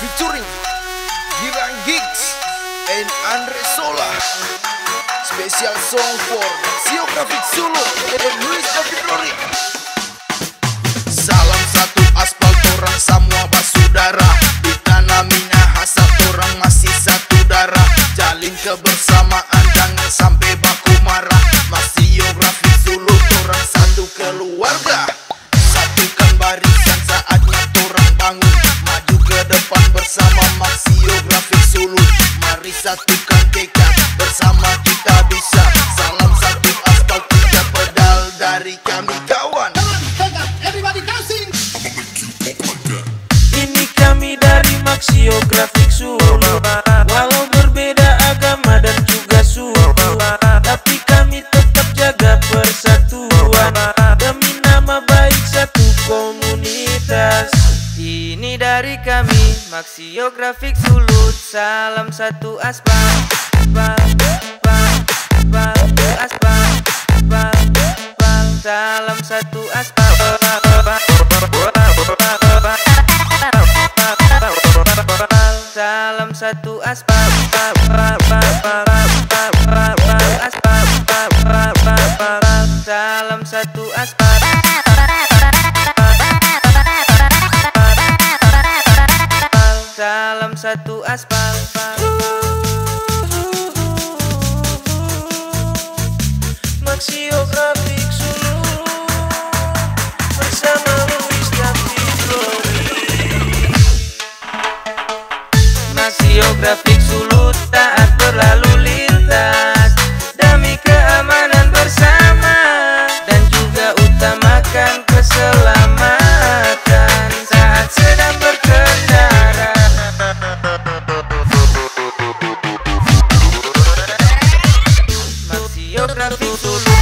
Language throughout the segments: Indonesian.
featuring Girang Gigs and Andre Sola. Special song for Geographic Sulu and Luis David Rory. Salam satu aspal, orang semua basudara. Di tanah Minahasa orang masih satu darah. Jalin kebersamaan jangan sampai baku marah. Masih Geographic Sulu orang satu keluarga. Satukan barisan saatnya orang bangun. Maju ke depan bersama Masih Geographic Sulu. Mari satukan tekad bersama kita bisa. Salam satu aspal, 3 pedal dari kami kawan. Ini kami dari Masih Geographic Sulu. Walau berbeda agama dan juga suku, tapi kami tetap jaga persatuan demi nama baik satu komunitas. Ini dari kami Masih Geographic Sulu. Salam satu aspal, aspal. Salam satu aspal. Salam satu aspal, salam satu aspal. Salam satu aspal. Masih Geographic Sulu bersama Luis David Rory. Masih Geographic Sulu taat berlalu lintas demi keamanan bersama dan juga utamakan keselamatan saat sedang berkendara. Masih Geographic Sulu.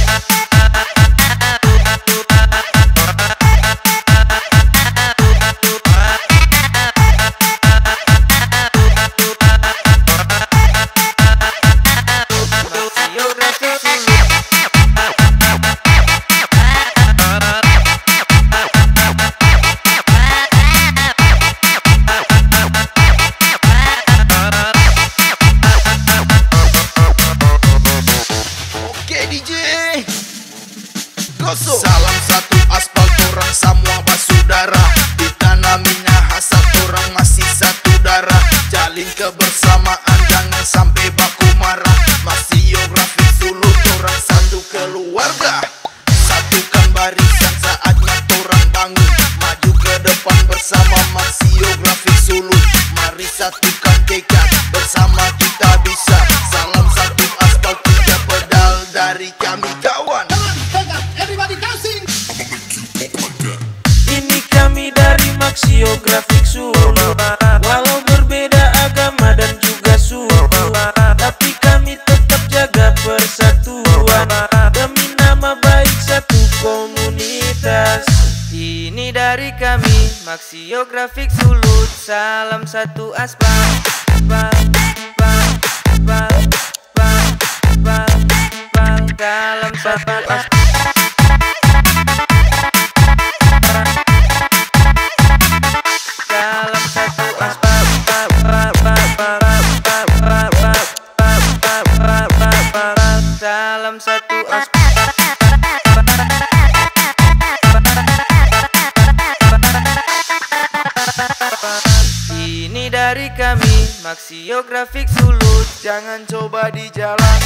Salam satu aspal, orang semua basudara. Di tanah Minahasa orang masih satu darah. Jalin kebersamaan jangan sampai baku marah. Masih Geographic Sulu orang satu keluarga. Satukan barisan saatnya orang bangun. Maju ke depan bersama Masih Geographic Sulu. Mari satukan tekad bersama kita bisa. Salam satu aspal, 3 pedal dari kami kawan. Ini kami dari Masih Geographic Sulu. Walau berbeda agama dan juga suku, tapi kami tetap jaga persatuan demi nama baik satu komunitas. Ini dari kami Masih Geographic Sulu. Salam satu aspal, salam satu aspal. Salam satu aspal, salam satu aspal. Ini dari kami Masih Geographic Sulu. Jangan coba di jalan.